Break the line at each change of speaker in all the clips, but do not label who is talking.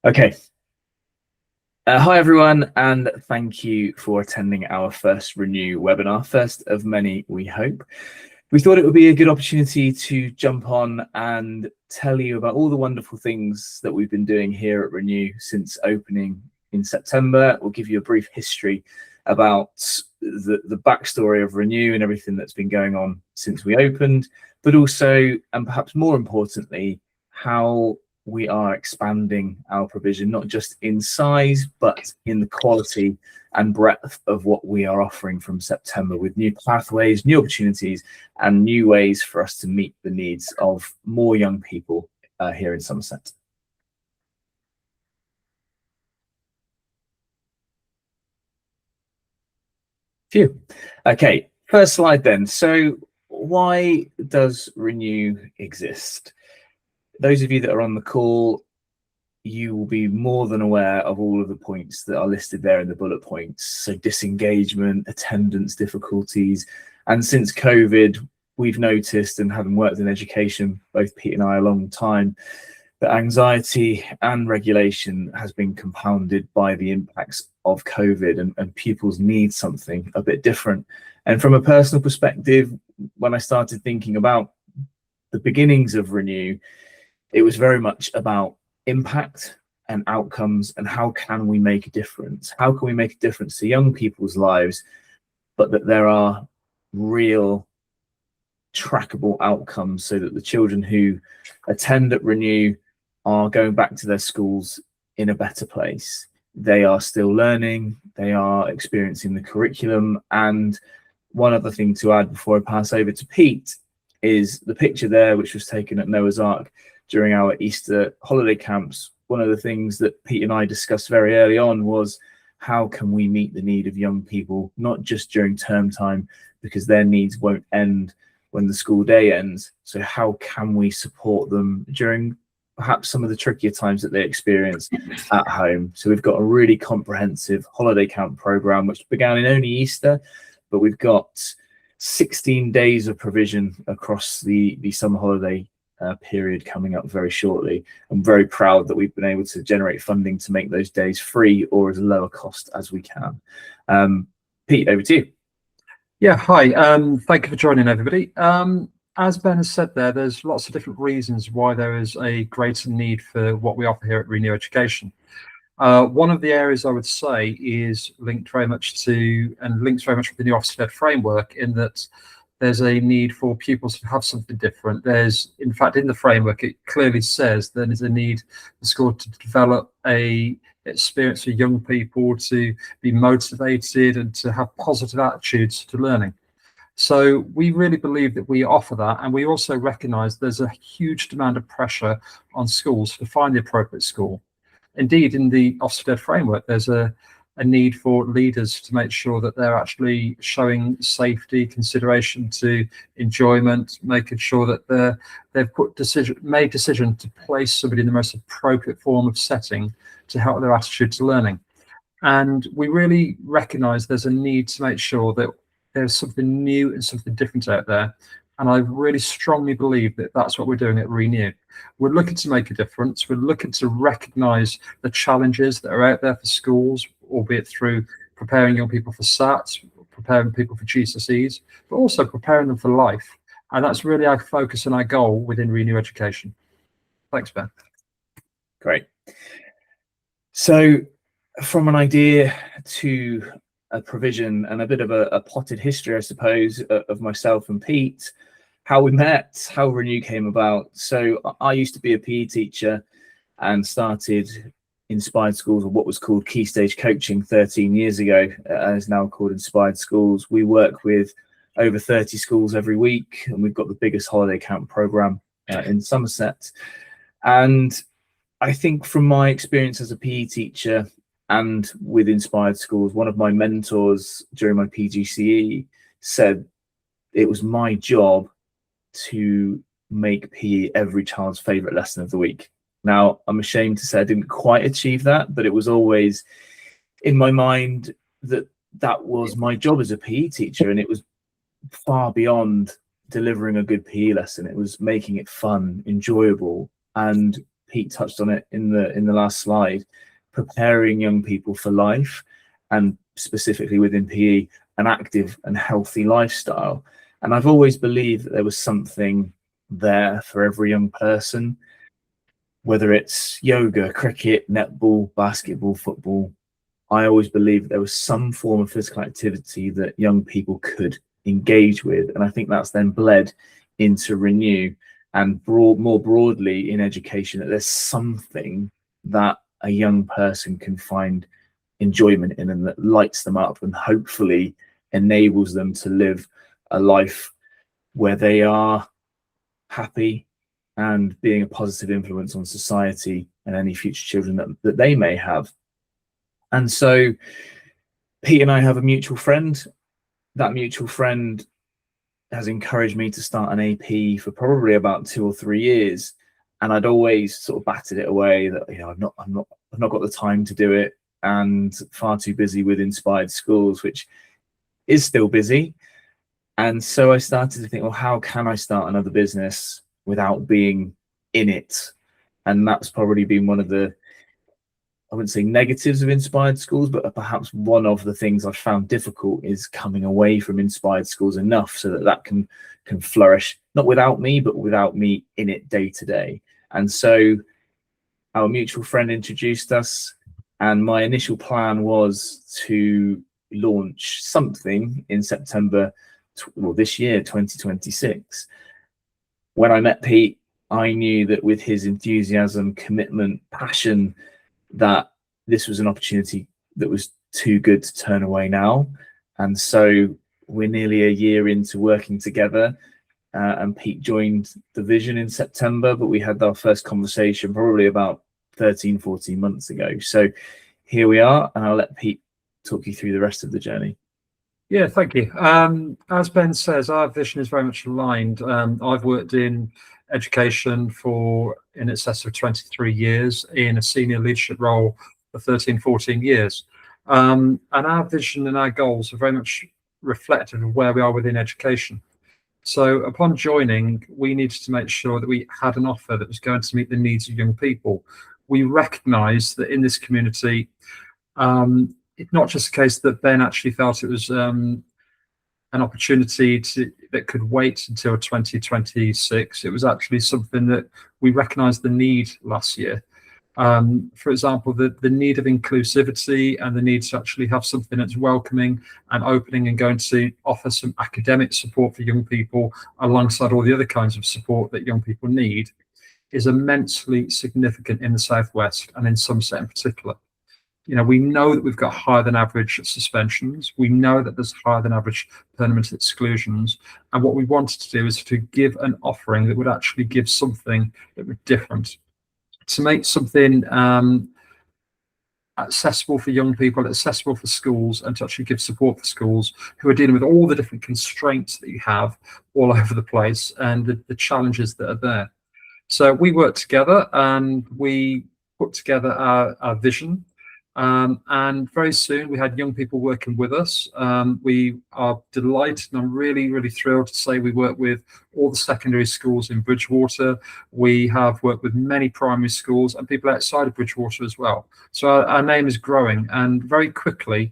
Okay. Hi, everyone, and thank you for attending our first Renew webinar, first of many, we hope. We thought it would be a good opportunity to jump on and tell you about all the wonderful things that we've been doing here at Renew since opening in September. We'll give you a brief history about the backstory of Renew and everything that's been going on since we opened, but also, and perhaps more importantly, how we are expanding our provision, not just in size, but in the quality and breadth of what we are offering from September, with new pathways, new opportunities, and new ways for us to meet the needs of more young people here in Somerset. Phew. Okay, first slide then. So why does Renew exist? Those of you that are on the call, you will be more than aware of all of the points that are listed there in the bullet points. So disengagement, attendance difficulties, and since COVID, we've noticed, and having worked in education, both Pete and I, a long time, that anxiety and regulation has been compounded by the impacts of COVID, and pupils need something a bit different. And from a personal perspective, when I started thinking about the beginnings of Renew, it was very much about impact and outcomes, and how can we make a difference? How can we make a difference to young people's lives, but that there are real trackable outcomes, so that the children who attend at Renew are going back to their schools in a better place. They are still learning, they are experiencing the curriculum. And one other thing to add before I pass over to Pete is the picture there, which was taken at Noah's Ark during our Easter holiday camps. One of the things that Pete and I discussed very early on was, how can we meet the need of young people, not just during term time, because their needs won't end when the school day ends. So how can we support them during perhaps some of the trickier times that they experience at home? So we've got a really comprehensive holiday camp program, which began in only Easter, but we've got 16 days of provision across the summer holiday period coming up very shortly. I'm very proud that we've been able to generate funding to make those days free or as low a cost as we can. Pete, over to you.
Yeah, hi. Thank you for joining, everybody. As Ben has said there, there's lots of different reasons why there is a greater need for what we offer here at Renew Education. One of the areas I would say is linked very much to, and links very much with the new Ofsted framework, in that there's a need for pupils to have something different. There's, in fact, in the framework, it clearly says there is a need for school to develop a experience for young people to be motivated and to have positive attitudes to learning. So we really believe that we offer that, and we also recognise there's a huge demand of pressure on schools to find the appropriate school. Indeed, in the Ofsted framework, there's a need for leaders to make sure that they're actually showing safety, consideration to enjoyment, making sure that they've made decision to place somebody in the most appropriate form of setting to help their attitude to learning. And we really recognise there's a need to make sure that there's something new and something different out there. And I really strongly believe that that's what we're doing at Renew. We're looking to make a difference. We're looking to recognise the challenges that are out there for schools, albeit through preparing young people for SATs, preparing people for GCSEs, but also preparing them for life. And that's really our focus and our goal within Renew Education. Thanks, Ben.
Great. So from an idea to a provision, and a bit of a potted history, I suppose, of myself and Pete, how we met, how Renew came about. So I used to be a PE teacher and started Inspired Schools, or what was called Key Stage Coaching 13 years ago, and is now called Inspired Schools. We work with over 30 schools every week, and we've got the biggest holiday camp program in Somerset. And I think from my experience as a PE teacher and with Inspired Schools, one of my mentors during my PGCE said it was my job to make PE every child's favourite lesson of the week. Now, I'm ashamed to say I didn't quite achieve that, but it was always in my mind that that was my job as a PE teacher, and it was far beyond delivering a good PE lesson. It was making it fun, enjoyable, and Pete touched on it in the last slide, preparing young people for life, and specifically within PE, an active and healthy lifestyle. And I've always believed that there was something there for every young person, whether it's yoga, cricket, netball, basketball, football. I always believed there was some form of physical activity that young people could engage with. And I think that's then bled into Renew, and more broadly in education, that there's something that a young person can find enjoyment in and that lights them up and hopefully enables them to live a life where they are happy and being a positive influence on society and any future children that they may have. And so Pete and I have a mutual friend. That mutual friend has encouraged me to start an AP for probably about 2 or 3 years, and I'd always sort of batted it away that, you know, I've not got the time to do it, and far too busy with Inspired Schools, which is still busy. And so I started to think, well, how can I start another business without being in it? And that's probably been one of the, I wouldn't say negatives of Inspired Schools, but perhaps one of the things I've found difficult is coming away from Inspired Schools enough so that can flourish, not without me, but without me in it day to day. And so our mutual friend introduced us, and my initial plan was to launch something in September, this year, 2026. When I met Pete, I knew that with his enthusiasm, commitment, passion, that this was an opportunity that was too good to turn away now. And so we're nearly a year into working together, and Pete joined the vision in September, but we had our first conversation probably about 13-14 months ago. So here we are, and I'll let Pete talk you through the rest of the journey.
Yeah, thank you. As Ben says, our vision is very much aligned. I've worked in education for in excess of 23 years in a senior leadership role for 13-14 years. And our vision and our goals are very much reflective of where we are within education. So upon joining, we needed to make sure that we had an offer that was going to meet the needs of young people. We recognise that in this community, it's not just a case that Ben actually felt it was an opportunity that could wait until 2026. It was actually something that we recognised the need last year. For example, the need of inclusivity and the need to actually have something that's welcoming and opening and going to offer some academic support for young people alongside all the other kinds of support that young people need is immensely significant in the Southwest and in Somerset in particular. You know, we know that we've got higher than average suspensions. We know that there's higher than average permanent exclusions. And what we wanted to do is to give an offering that would actually give something that was different, to make something accessible for young people, accessible for schools, and to actually give support for schools who are dealing with all the different constraints that you have all over the place and the challenges that are there. So we worked together and we put together our vision. And very soon we had young people working with us. We are delighted, and I'm really, really thrilled to say we work with all the secondary schools in Bridgwater. We have worked with many primary schools and people outside of Bridgwater as well. So our name is growing, and very quickly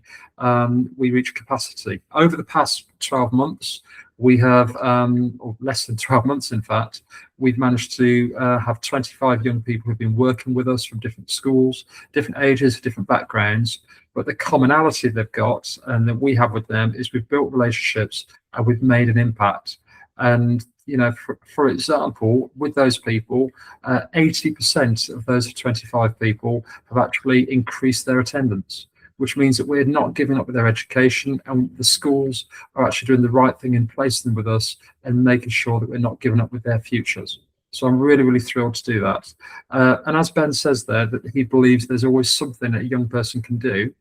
we reach capacity. Over the past 12 months, we have, or less than 12 months in fact, we've managed to have 25 young people who've been working with us from different schools, different ages, different backgrounds. But the commonality they've got and that we have with them is we've built relationships and we've made an impact. And, you know, for example, with those people, 80% of those 25 people have actually increased their attendance, which means that we're not giving up with their education, and the schools are actually doing the right thing in placing them with us and making sure that we're not giving up with their futures. So I'm really, really thrilled to do that. And as Ben says there, that he believes there's always something that a young person can do,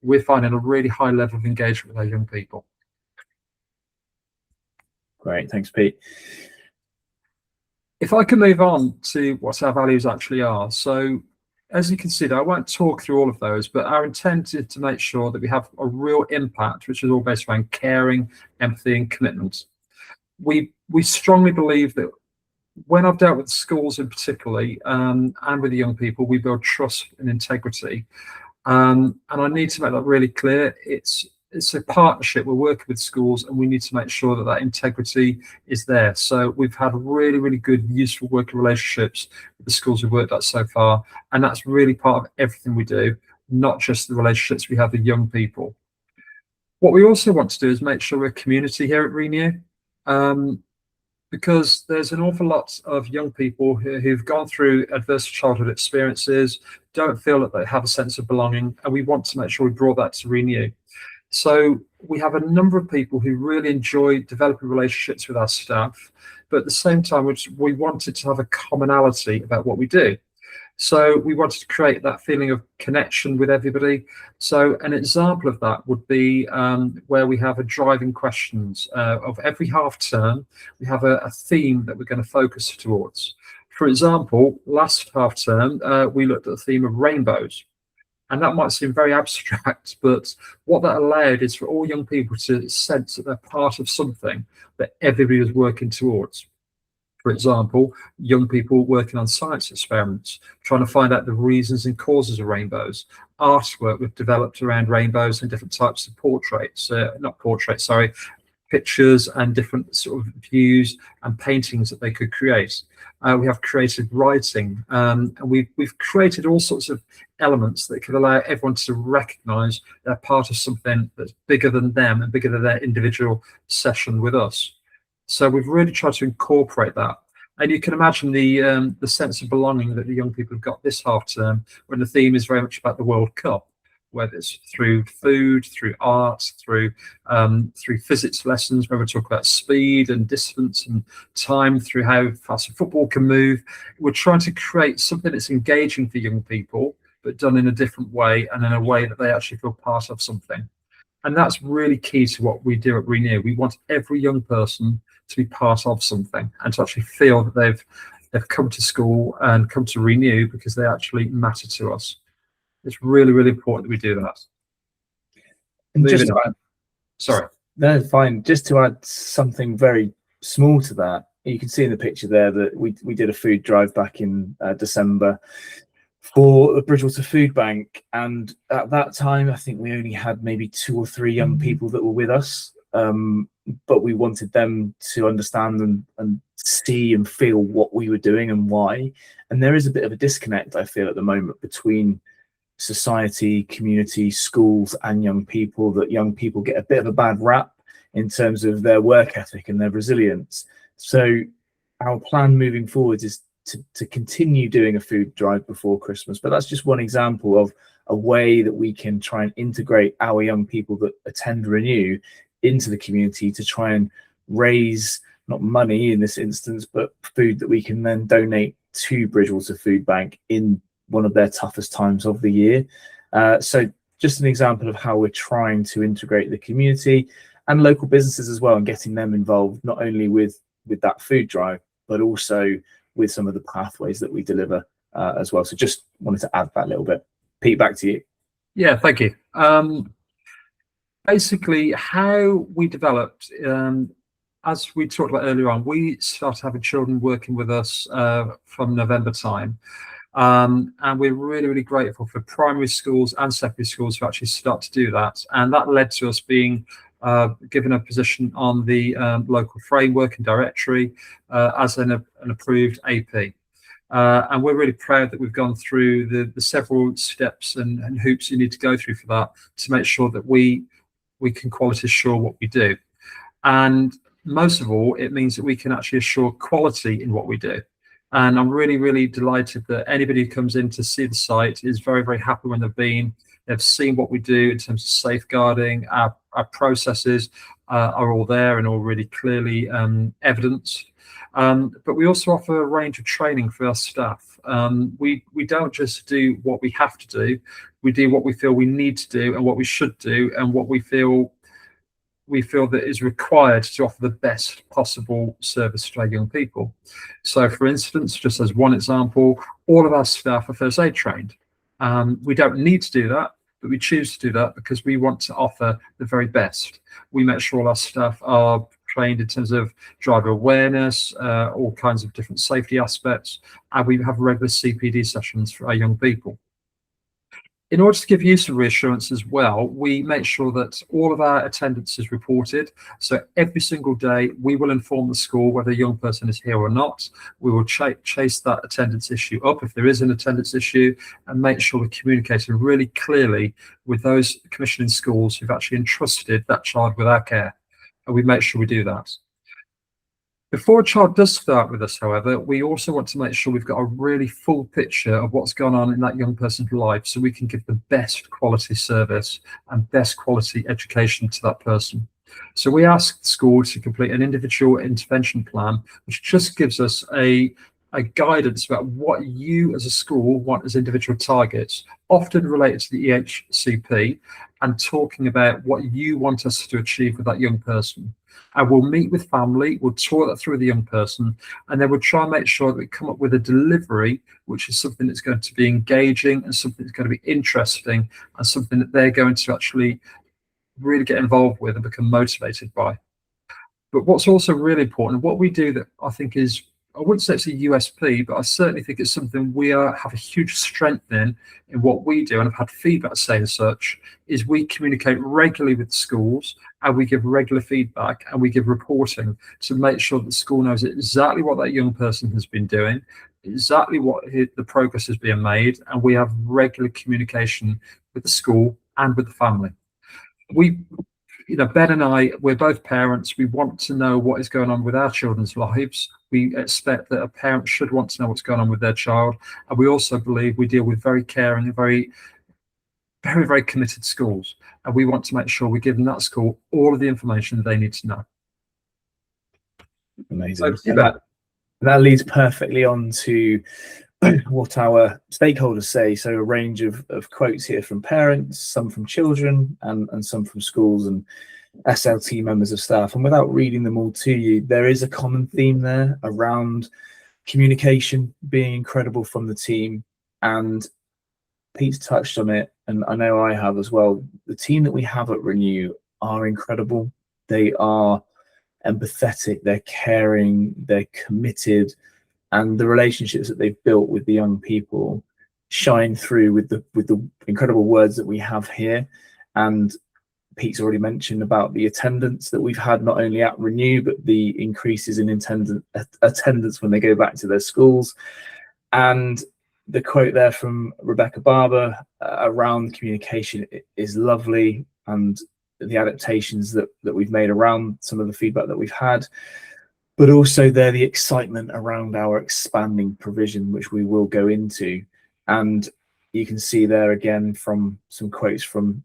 we're finding a really high level of engagement with our young people.
Great, thanks, Pete.
If I can move on to what our values actually are. So as you can see, I won't talk through all of those, but our intent is to make sure that we have a real impact, which is all based around caring, empathy, and commitment. We strongly believe that when I've dealt with schools in particularly, and with the young people, we build trust and integrity. And I need to make that really clear. It's a partnership. We're working with schools, and we need to make sure that that integrity is there. So we've had really, really good, useful working relationships with the schools we've worked at so far, and that's really part of everything we do, not just the relationships we have with young people. What we also want to do is make sure we're a community here at Renew, because there's an awful lot of young people who've gone through adverse childhood experiences, don't feel that they have a sense of belonging, and we want to make sure we brought that to Renew. So we have a number of people who really enjoy developing relationships with our staff, but at the same time, we wanted to have a commonality about what we do. So we wanted to create that feeling of connection with everybody. So an example of that would be where we have a driving questions of every half term. We have a theme that we're going to focus towards. For example, last half term, we looked at the theme of rainbows. And that might seem very abstract, but what that allowed is for all young people to sense that they're part of something that everybody is working towards. For example, young people working on science experiments, trying to find out the reasons and causes of rainbows. Artwork we've developed around rainbows and different types of pictures and different sort of views and paintings that they could create. We have creative writing, and we've created all sorts of elements that could allow everyone to recognise they're part of something that's bigger than them and bigger than their individual session with us. So we've really tried to incorporate that. And you can imagine the sense of belonging that the young people have got this half term, when the theme is very much about the World Cup, whether it's through food, through art, through physics lessons, where we talk about speed and distance and time, through how fast a football can move. We're trying to create something that's engaging for young people, but done in a different way and in a way that they actually feel part of something. And that's really key to what we do at Renew. We want every young person to be part of something and to actually feel that they've come to school and come to Renew because they actually matter to us. It's really, really important that we do that.
And just
sorry.
No, fine. Just to add something very small to that, you can see in the picture there that we did a food drive back in December for the Bridgewater Food Bank, and at that time I think we only had maybe 2 or 3 young people that were with us, but we wanted them to understand and see and feel what we were doing and why. And there is a bit of a disconnect, I feel, at the moment between society, community, schools and young people, that young people get a bit of a bad rap in terms of their work ethic and their resilience. So our plan moving forward is to continue doing a food drive before Christmas, but that's just one example of a way that we can try and integrate our young people that attend Renew into the community to try and raise not money in this instance, but food that we can then donate to Bridgewater Food Bank in one of their toughest times of the year. So just an example of how we're trying to integrate the community and local businesses as well, and getting them involved not only with that food drive, but also with some of the pathways that we deliver as well. So just wanted to add that little bit. Pete, back to you.
Yeah, thank you. Basically, how we developed, as we talked about earlier on, we started having children working with us from November time. And we're really, really grateful for primary schools and secondary schools who actually start to do that. And that led to us being given a position on the local framework and directory as an approved AP. And we're really proud that we've gone through the several steps and hoops you need to go through for that to make sure that we can quality assure what we do. And most of all, it means that we can actually assure quality in what we do. And I'm really, really delighted that anybody who comes in to see the site is very, very happy when they've seen what we do in terms of safeguarding. Our processes are all there and all really clearly evidenced. But we also offer a range of training for our staff. We don't just do what we have to do. We do what we feel we need to do and what we should do and what we feel that is required to offer the best possible service to our young people. So, for instance, just as one example, all of our staff are first aid trained. We don't need to do that, but we choose to do that because we want to offer the very best. We make sure all our staff are trained in terms of driver awareness, all kinds of different safety aspects, and we have regular CPD sessions for our young people. In order to give you some reassurance as well, we make sure that all of our attendance is reported. So every single day, we will inform the school whether a young person is here or not. We will chase that attendance issue up if there is an attendance issue, and make sure we're communicating really clearly with those commissioning schools who've actually entrusted that child with our care. And we make sure we do that. Before a child does start with us, however, we also want to make sure we've got a really full picture of what's going on in that young person's life, so we can give the best quality service and best quality education to that person. So we ask the school to complete an individual intervention plan, which just gives us a guidance about what you as a school want as individual targets, often related to the EHCP, and talking about what you want us to achieve with that young person. And we'll meet with family, we'll talk that through with the young person, and then we'll try and make sure that we come up with a delivery, which is something that's going to be engaging and something that's going to be interesting and something that they're going to actually really get involved with and become motivated by. But what's also really important, what we do that I think is, I wouldn't say it's a USP, but I certainly think it's something we have a huge strength in what we do, and I've had feedback saying such, is we communicate regularly with the schools, and we give regular feedback, and we give reporting to make sure that the school knows exactly what that young person has been doing, exactly what the progress is being made, and we have regular communication with the school and with the family. Ben and I, we're both parents. We want to know what is going on with our children's lives. We expect that a parent should want to know what's going on with their child. And we also believe we deal with very caring and very, very, very committed schools. And we want to make sure we're giving that school all of the information that they need to know.
Amazing. So, that leads perfectly on to what our stakeholders say. So a range of quotes here from parents, some from children, and some from schools and SLT members of staff. And without reading them all to you, there is a common theme there around communication being incredible from the team. And Pete's touched on it, and I know I have as well. The team that we have at Renew are incredible. They are empathetic, they're caring, they're committed, and the relationships that they've built with the young people shine through with the incredible words that we have here. And Pete's already mentioned about the attendance that we've had, not only at Renew, but the increases in attendance when they go back to their schools. And the quote there from Rebecca Barber around communication is lovely, and the adaptations that we've made around some of the feedback that we've had. But also the excitement around our expanding provision, which we will go into. And you can see there again from some quotes from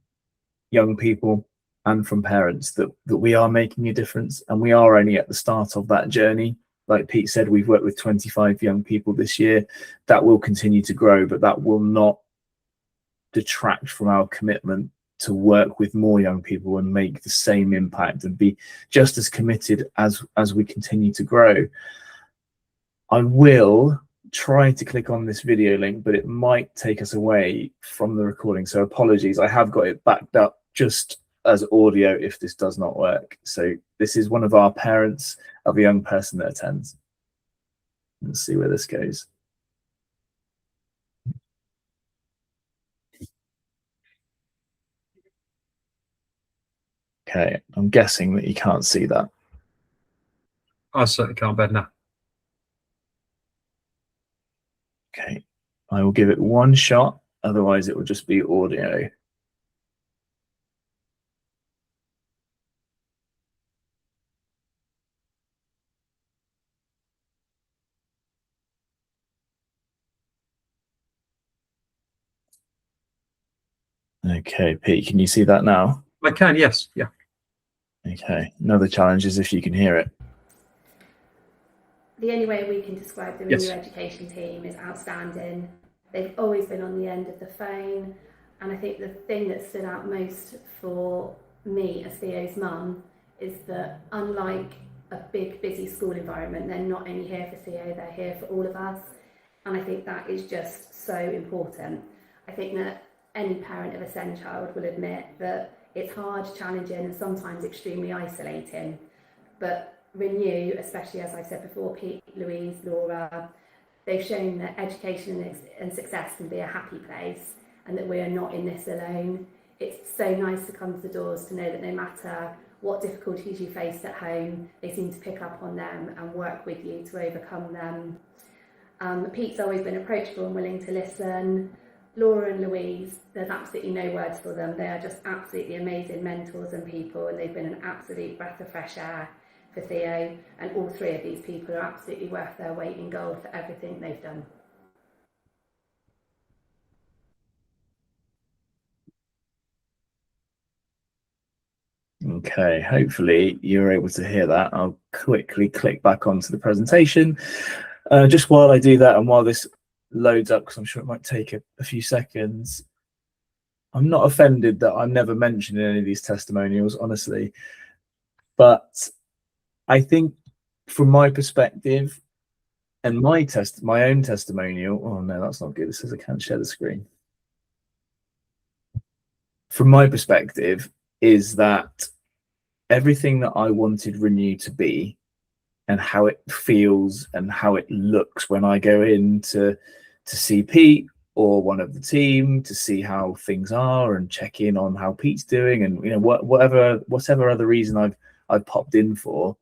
young people and from parents that we are making a difference, and we are only at the start of that journey. Like Pete said, we've worked with 25 young people this year. That will continue to grow, but that will not detract from our commitment to work with more young people and make the same impact and be just as committed as we continue to grow. I will try to click on this video link, but it might take us away from the recording. So apologies, I have got it backed up just as audio if this does not work. So this is one of our parents of a young person that attends. Let's see where this goes. Okay, I'm guessing that you can't see that.
I certainly can't, Ben, now.
Okay, I will give it one shot, otherwise it will just be audio. Okay, Pete, can you see that now?
I can, yes, yeah.
Okay, another challenge is if you can hear it.
The only way we can describe the Renew Education team is outstanding. They've always been on the end of the phone, and I think the thing that stood out most for me as Theo's mum is that unlike a big busy school environment, they're not only here for Theo, they're here for all of us, and I think that is just so important. I think that any parent of a SEND child will admit that it's hard, challenging, and sometimes extremely isolating. But Renew, especially as I said before, Pete, Louise, Laura, they've shown that education and success can be a happy place, and that we are not in this alone. It's so nice to come to the doors to know that no matter what difficulties you faced at home, they seem to pick up on them and work with you to overcome them. Pete's always been approachable and willing to listen. Laura and Louise, there's absolutely no words for them. They are just absolutely amazing mentors and people, and they've been an absolute breath of fresh air for Theo. And all three of these people are absolutely worth their weight in gold for everything they've done.
Okay, hopefully you're able to hear that. I'll quickly click back onto the presentation. Just while I do that, and while this loads up, because I'm sure it might take a few seconds, I'm not offended that I'm never mentioned in any of these testimonials, honestly. But I think from my perspective and my own testimonial, oh no, that's not good. It says I can't share the screen. From my perspective, is that everything that I wanted Renew to be, and how it feels and how it looks when I go in to see Pete or one of the team, to see how things are and check in on how Pete's doing, and you know, whatever other reason I've popped in for,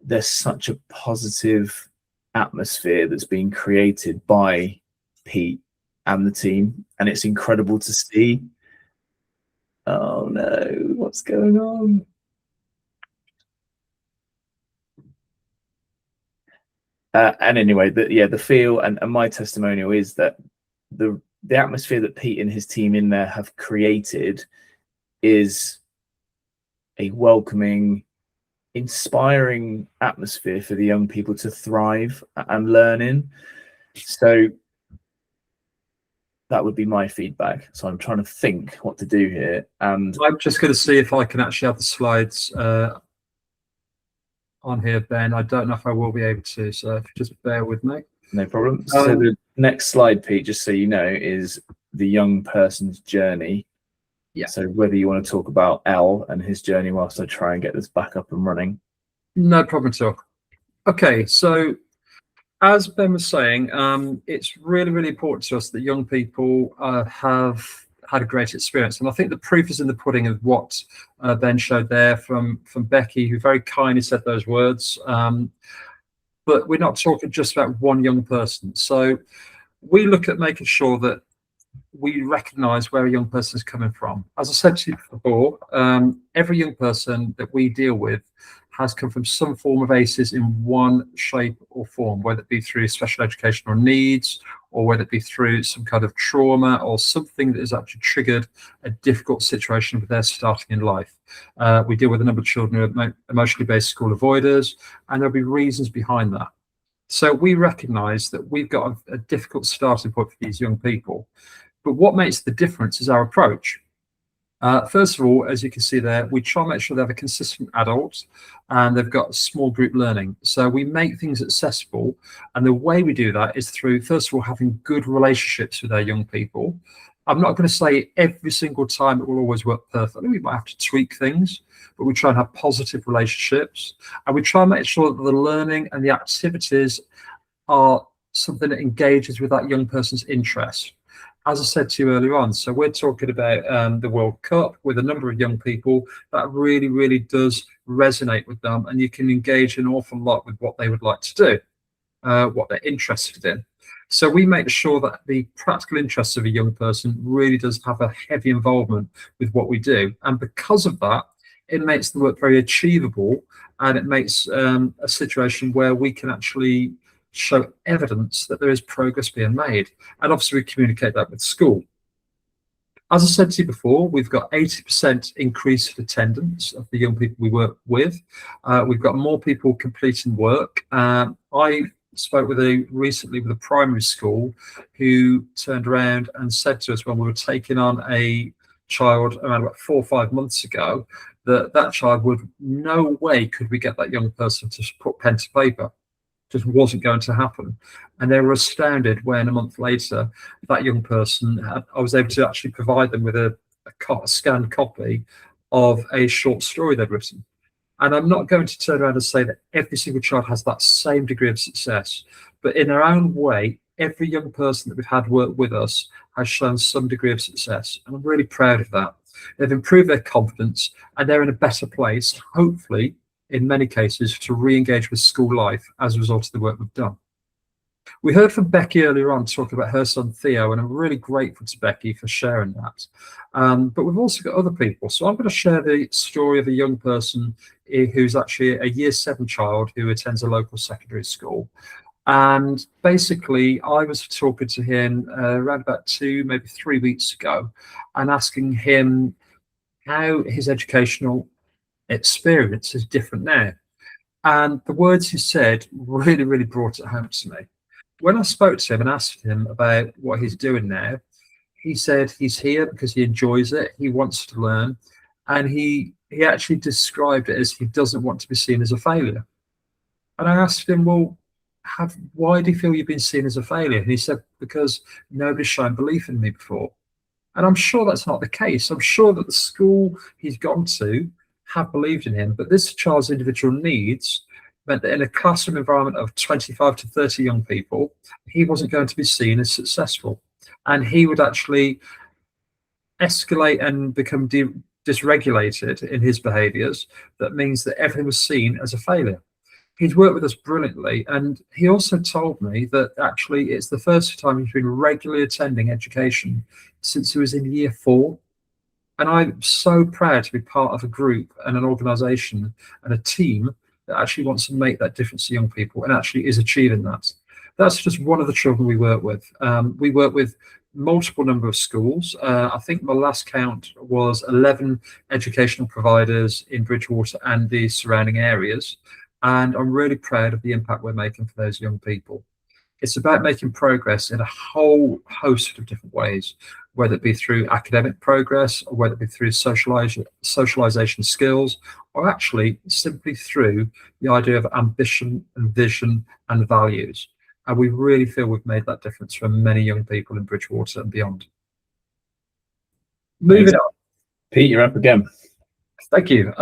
there's such a positive atmosphere that's being created by Pete and the team, and it's incredible to see. Oh no, what's going on? And anyway, the feel and my testimonial is that the atmosphere that Pete and his team in there have created is a welcoming, inspiring atmosphere for the young people to thrive and learn in. So that would be my feedback. So I'm trying to think what to do here, and
I'm just going to see if I can actually have the slides on here, Ben. I don't know if I will be able to, so if you just bear with me.
No problem. So the next slide, Pete, just so you know, is the young person's journey.
Yeah.
So whether you want to talk about L and his journey whilst I try and get this back up and running.
No problem at all. Okay, so as Ben was saying, it's really, really important to us that young people have had a great experience. And I think the proof is in the pudding of what Ben showed there from Becky, who very kindly said those words. But we're not talking just about one young person. So we look at making sure that we recognise where a young person is coming from. As I said to you before, every young person that we deal with has come from some form of ACEs in one shape or form, whether it be through special educational needs, or whether it be through some kind of trauma or something that has actually triggered a difficult situation with their starting in life. We deal with a number of children who are emotionally based school avoiders, and there'll be reasons behind that. So we recognise that we've got a difficult starting point for these young people. But what makes the difference is our approach. First of all, as you can see there, we try and make sure they have a consistent adult and they've got small group learning. So we make things accessible. And the way we do that is through, first of all, having good relationships with our young people. I'm not going to say every single time it will always work perfectly. We might have to tweak things, but we try and have positive relationships. And we try and make sure that the learning and the activities are something that engages with that young person's interest. As I said to you earlier on, so we're talking about the World Cup with a number of young people that really, really does resonate with them, and you can engage an awful lot with what they would like to do, what they're interested in. So we make sure that the practical interests of a young person really does have a heavy involvement with what we do. And because of that, it makes the work very achievable, and it makes a situation where we can actually show evidence that there is progress being made. And obviously we communicate that with school. As I said to you before, we've got 80% increase in attendance of the young people we work with. We've got more people completing work. I spoke recently with a primary school who turned around and said to us when we were taking on a child around about 4 or 5 months ago, that child would, no way could we get that young person to put pen to paper. Just wasn't going to happen. And they were astounded when a month later, that young person, I was able to actually provide them with a scanned copy of a short story they'd written. And I'm not going to turn around and say that every single child has that same degree of success, but in their own way, every young person that we've had work with us has shown some degree of success. And I'm really proud of that. They've improved their confidence and they're in a better place, hopefully, in many cases, to re-engage with school life as a result of the work we've done. We heard from Becky earlier on talking about her son Theo, and I'm really grateful to Becky for sharing that. But we've also got other people. So I'm going to share the story of a young person who's actually a year 7 child who attends a local secondary school. And basically, I was talking to him around about 2, maybe 3 weeks ago, and asking him how his educational experience is different now. And the words he said really, really brought it home to me. When I spoke to him and asked him about what he's doing now, he said he's here because he enjoys it, he wants to learn, and he actually described it as he doesn't want to be seen as a failure. And I asked him, well, why do you feel you've been seen as a failure? And he said, because nobody's shown belief in me before. And I'm sure that's not the case. I'm sure that the school he's gone to have believed in him, but this child's individual needs meant that in a classroom environment of 25 to 30 young people, he wasn't going to be seen as successful. And he would actually escalate and become dysregulated in his behaviours. That means that everything was seen as a failure. He's worked with us brilliantly, and he also told me that actually it's the first time he's been regularly attending education since he was in year 4. And I'm so proud to be part of a group and an organisation and a team that actually wants to make that difference to young people and actually is achieving that. That's just one of the children we work with. We work with multiple number of schools. I think my last count was 11 educational providers in Bridgwater and the surrounding areas. And I'm really proud of the impact we're making for those young people. It's about making progress in a whole host of different ways, whether it be through academic progress, or whether it be through socialization skills, or actually simply through the idea of ambition and vision and values. And we really feel we've made that difference for many young people in Bridgwater and beyond. Moving on.
Pete, you're up again.
Thank you.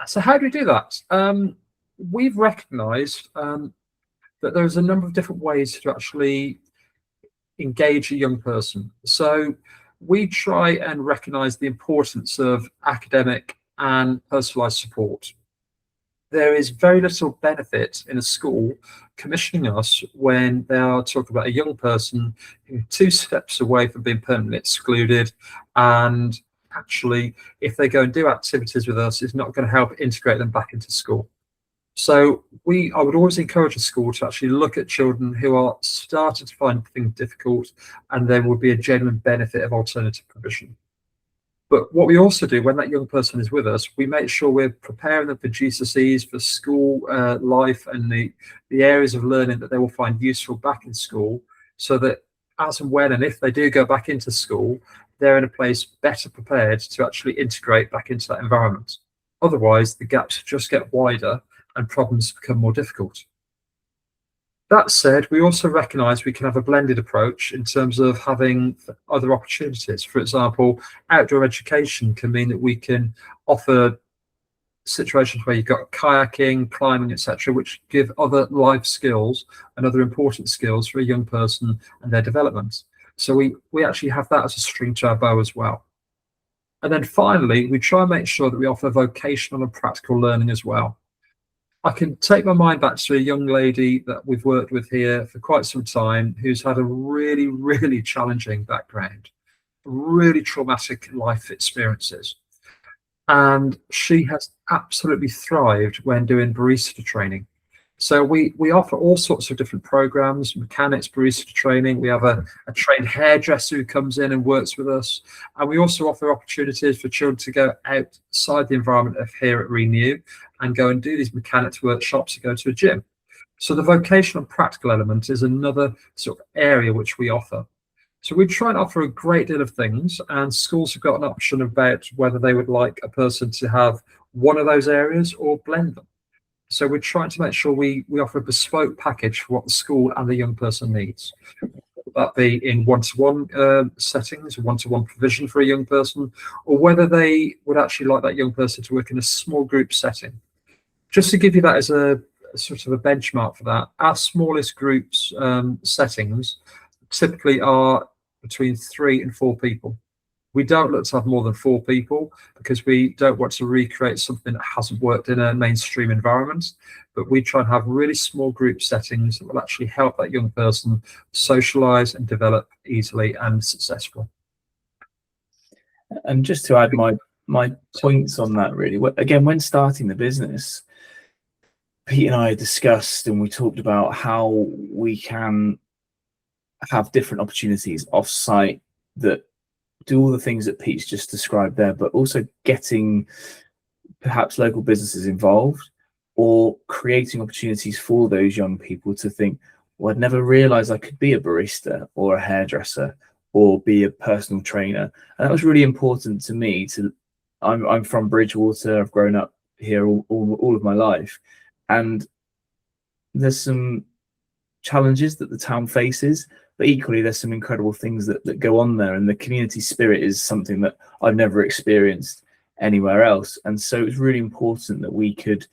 So how do we do that? We've recognised that there's a number of different ways to actually engage a young person. So we try and recognise the importance of academic and personalised support. There is very little benefit in a school commissioning us when they are talking about a young person who's 2 steps away from being permanently excluded, and actually if they go and do activities with us, it's not going to help integrate them back into school. So I would always encourage a school to actually look at children who are starting to find things difficult, and there will be a genuine benefit of alternative provision. But what we also do when that young person is with us, we make sure we're preparing them for GCSEs, for school life, and the areas of learning that they will find useful back in school, so that as and when and if they do go back into school, they're in a place better prepared to actually integrate back into that environment. Otherwise, the gaps just get wider and problems become more difficult. That said, we also recognise we can have a blended approach in terms of having other opportunities. For example, outdoor education can mean that we can offer situations where you've got kayaking, climbing, etc., which give other life skills and other important skills for a young person and their development. So we actually have that as a string to our bow as well. And then finally, we try and make sure that we offer vocational and practical learning as well. I can take my mind back to a young lady that we've worked with here for quite some time who's had a really, really challenging background, really traumatic life experiences. And she has absolutely thrived when doing barista training. So we offer all sorts of different programs, mechanics, barista training. We have a trained hairdresser who comes in and works with us. And we also offer opportunities for children to go outside the environment of here at Renew and go and do these mechanics workshops and go to a gym. So the vocational and practical element is another sort of area which we offer. So we try and offer a great deal of things, and schools have got an option about whether they would like a person to have one of those areas or blend them. So we're trying to make sure we offer a bespoke package for what the school and the young person needs. That be in one-to-one settings, one-to-one provision for a young person, or whether they would actually like that young person to work in a small group setting. Just to give you that as a sort of a benchmark for that, our smallest groups settings typically are between 3 and 4 people. We don't look to have more than 4 people because we don't want to recreate something that hasn't worked in a mainstream environment, but we try and have really small group settings that will actually help that young person socialize and develop easily and successfully.
And just to add my points on that, really, again, when starting the business, Pete and I discussed and we talked about how we can have different opportunities off-site that do all the things that Pete's just described there, but also getting perhaps local businesses involved or creating opportunities for those young people to think, well, I'd never realized I could be a barista or a hairdresser or be a personal trainer. And that was really important to me. I'm from Bridgewater. I've grown up here all of my life. And there's some challenges that the town faces, but equally there's some incredible things that go on there, and the community spirit is something that I've never experienced anywhere else. And so it's really important that we could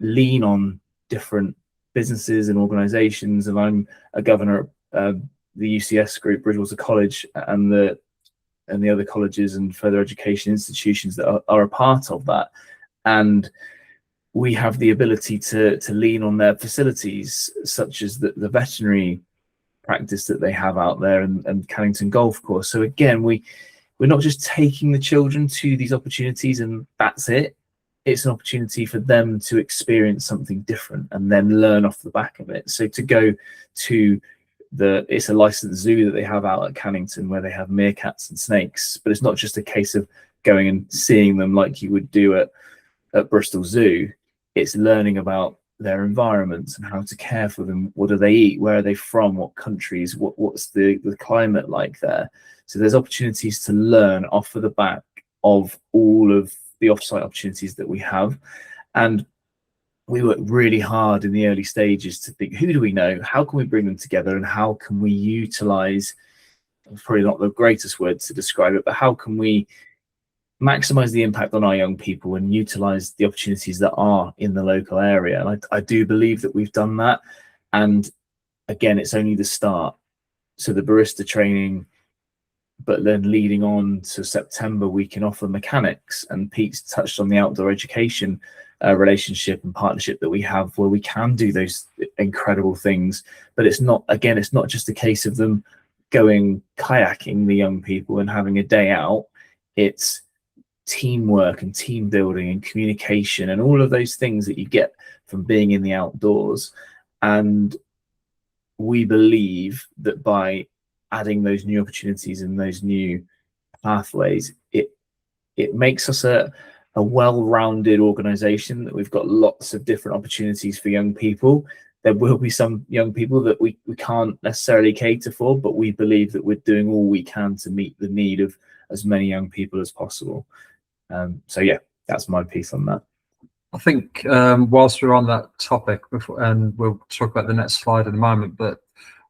lean on different businesses and organizations. And I'm a governor at the UCS group, Bridgewater College, and the other colleges and further education institutions that are a part of that. And we have the ability to lean on their facilities, such as the veterinary practice that they have out there and Cannington Golf Course. So again, we're not just taking the children to these opportunities and that's it. It's an opportunity for them to experience something different and then learn off the back of it. So to go to it's a licensed zoo that they have out at Cannington where they have meerkats and snakes, but it's not just a case of going and seeing them like you would do at Bristol Zoo. It's learning about their environments and how to care for them. What do they eat? Where are they from? What countries? What's the climate like there? So there's opportunities to learn off of the back of all of the offsite opportunities that we have. And we work really hard in the early stages to think, who do we know? How can we bring them together? And how can we utilize, probably not the greatest word to describe it, but how can we maximize the impact on our young people and utilize the opportunities that are in the local area? And I do believe that we've done that. And again, it's only the start. So the barista training, but then leading on to September, we can offer mechanics. And Pete's touched on the outdoor education relationship and partnership that we have, where we can do those incredible things. But it's not just a case of them going kayaking, the young people, and having a day out. It's teamwork and team building and communication and all of those things that you get from being in the outdoors. And we believe that by adding those new opportunities and those new pathways, it makes us a well-rounded organization, that we've got lots of different opportunities for young people. There will be some young people that we can't necessarily cater for, but we believe that we're doing all we can to meet the need of as many young people as possible. So yeah, that's my piece on that.
I think whilst we're on that topic, and we'll talk about the next slide in a moment, but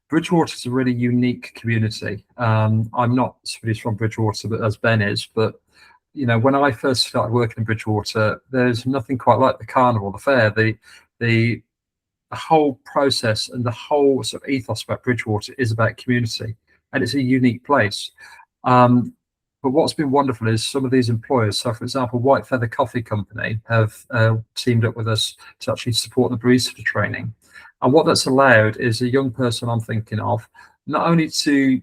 Bridgewater is a really unique community. I'm not somebody who's from Bridgewater, but as Ben is, but you know, when I first started working in Bridgewater, there's nothing quite like the carnival, the fair, the whole process and the whole sort of ethos about Bridgewater is about community, and it's a unique place. But what's been wonderful is some of these employers, so for example, White Feather Coffee Company have teamed up with us to actually support the barista training. And what that's allowed is a young person I'm thinking of, not only to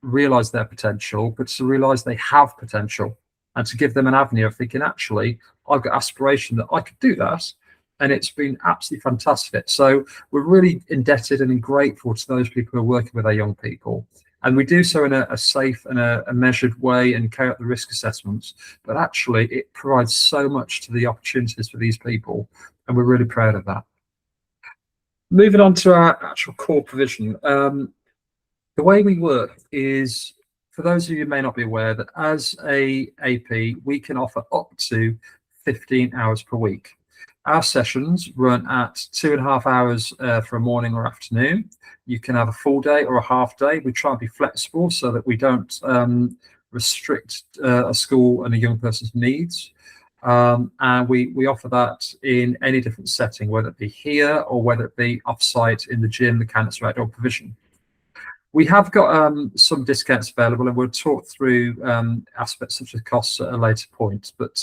realize their potential, but to realize they have potential, and to give them an avenue of thinking, actually, I've got aspiration that I could do that. And it's been absolutely fantastic. So we're really indebted and grateful to those people who are working with our young people. And we do so in a safe and a measured way and carry out the risk assessments. But actually, it provides so much to the opportunities for these people. And we're really proud of that. Moving on to our actual core provision. The way we work is, for those of you who may not be aware, that as a AP, we can offer up to 15 hours per week. Our sessions run at 2.5 hours for a morning or afternoon. You can have a full day or a half day. We try and be flexible so that we don't restrict a school and a young person's needs. And we offer that in any different setting, whether it be here or whether it be off-site in the gym, mechanics, or outdoor provision. We have got some discounts available, and we'll talk through aspects such as costs at a later point. But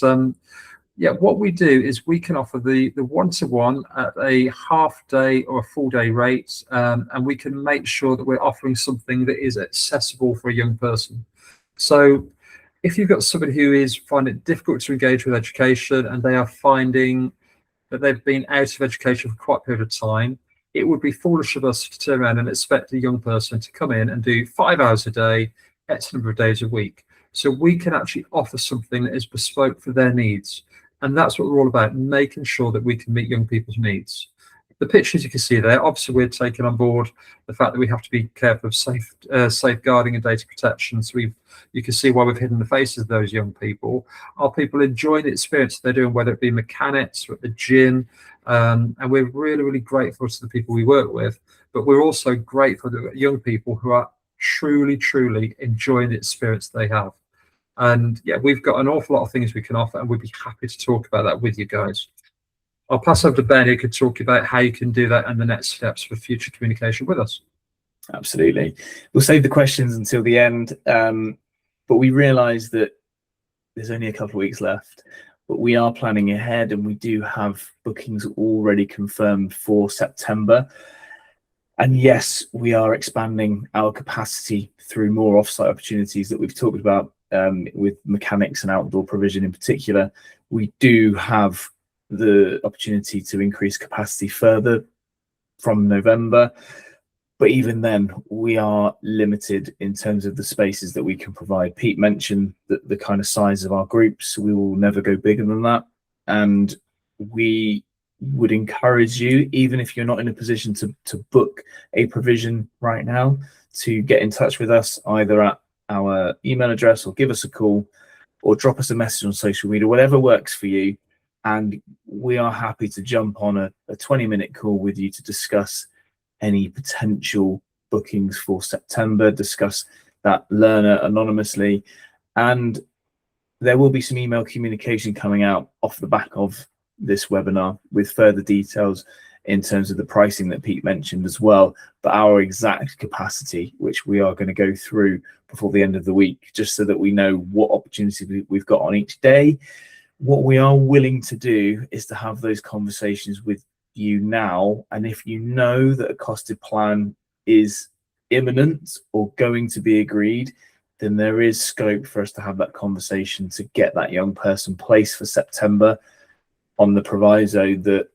yeah, what we do is we can offer the one-to-one at a half-day or a full-day rate, and we can make sure that we're offering something that is accessible for a young person. So if you've got somebody who is finding it difficult to engage with education and they are finding that they've been out of education for quite a period of time, it would be foolish of us to turn around and expect a young person to come in and do 5 hours a day, X number of days a week. So we can actually offer something that is bespoke for their needs. And that's what we're all about, making sure that we can meet young people's needs. The pictures you can see there, obviously we're taking on board the fact that we have to be careful of safeguarding and data protection. So you can see why we've hidden the faces of those young people. Are people enjoying the experience they're doing, whether it be mechanics or at the gym? And we're really, really grateful to the people we work with, but we're also grateful to young people who are truly, truly enjoying the experience they have. And yeah, we've got an awful lot of things we can offer, and we'd be happy to talk about that with you guys. I'll pass over to Ben, who could talk about how you can do that and the next steps for future communication with us.
Absolutely. We'll save the questions until the end, but we realise that there's only a couple of weeks left, but we are planning ahead, and we do have bookings already confirmed for September. And yes, we are expanding our capacity through more offsite opportunities that we've talked about with mechanics and outdoor provision in particular. We do have the opportunity to increase capacity further from November, but even then we are limited in terms of the spaces that we can provide. Pete mentioned that the kind of size of our groups, we will never go bigger than that, and we would encourage you, even if you're not in a position to book a provision right now, to get in touch with us either at our email address or give us a call or drop us a message on social media, whatever works for you. And we are happy to jump on a 20-minute call with you to discuss any potential bookings for September, discuss that learner anonymously. And there will be some email communication coming out off the back of this webinar with further details in terms of the pricing that Pete mentioned as well, but our exact capacity, which we are going to go through before the end of the week, just so that we know what opportunities we've got on each day. What we are willing to do is to have those conversations with you now, and if you know that a costed plan is imminent or going to be agreed, then there is scope for us to have that conversation to get that young person placed for September, on the proviso that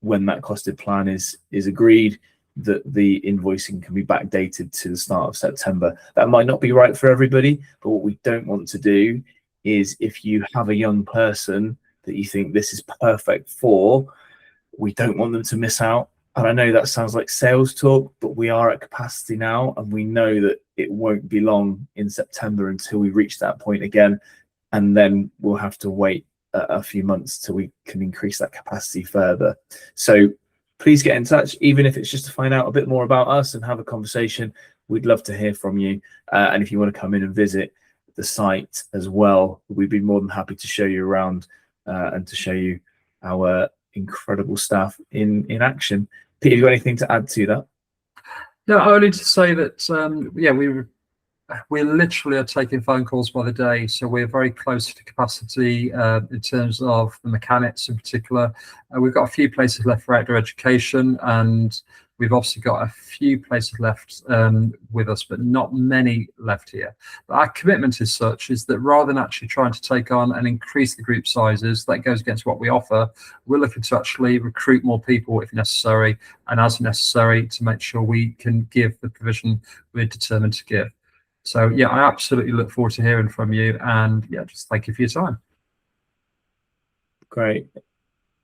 when that costed plan is agreed, that the invoicing can be backdated to the start of September. That might not be right for everybody, but what we don't want to do is, if you have a young person that you think this is perfect for, we don't want them to miss out. And I know that sounds like sales talk, but we are at capacity now, and we know that it won't be long in September until we reach that point again, and then we'll have to wait a few months till we can increase that capacity further. So please get in touch, even if it's just to find out a bit more about us and have a conversation. We'd love to hear from you. And if you want to come in and visit the site as well, we'd be more than happy to show you around and to show you our incredible staff in action. Peter, have you got anything to add to that?
No, only to say that yeah, we literally are taking phone calls by the day, so we're very close to capacity in terms of the mechanics in particular. We've got a few places left for outdoor education, and we've obviously got a few places left with us, but not many left here. But our commitment is such is that rather than actually trying to take on and increase the group sizes, that goes against what we offer. We're looking to actually recruit more people if necessary, and as necessary to make sure we can give the provision we're determined to give. So yeah, I absolutely look forward to hearing from you, and yeah, just thank you for your time.
Great.